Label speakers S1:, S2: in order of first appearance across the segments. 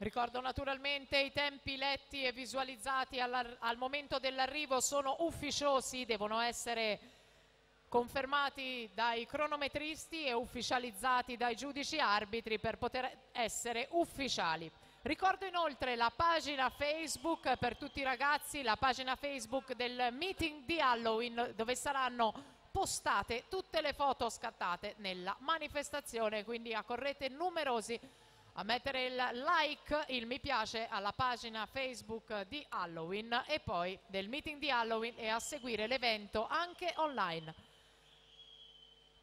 S1: Ricordo naturalmente i tempi letti e visualizzati al momento dell'arrivo sono ufficiosi, devono essere confermati dai cronometristi e ufficializzati dai giudici arbitri per poter essere ufficiali. Ricordo inoltre la pagina Facebook per tutti i ragazzi, la pagina Facebook del meeting di Halloween, dove saranno postate tutte le foto scattate nella manifestazione, quindi accorrete numerosi a mettere il like, il mi piace alla pagina Facebook di Halloween e poi del meeting di Halloween e a seguire l'evento anche online.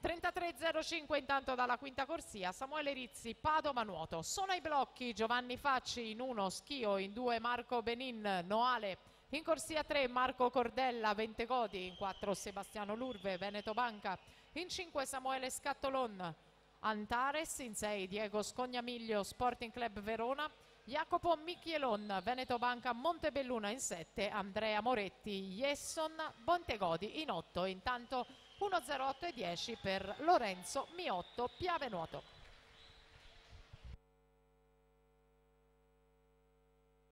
S1: 33.05 intanto dalla quinta corsia, Samuele Rizzi, Padova nuoto. Sono ai blocchi Giovanni Facci in 1, Schio in 2, Marco Benin, Noale in corsia 3, Marco Cordella, Ventegodi in 4, Sebastiano Lurve, Veneto Banca in 5, Samuele Scattolon, Antares in 6, Diego Scognamiglio, Sporting Club Verona, Jacopo Michielon, Veneto Banca Montebelluna in 7, Andrea Moretti, Jesson, Bontegodi in 8, intanto 1.08 e 10 per Lorenzo Miotto Piave Nuoto.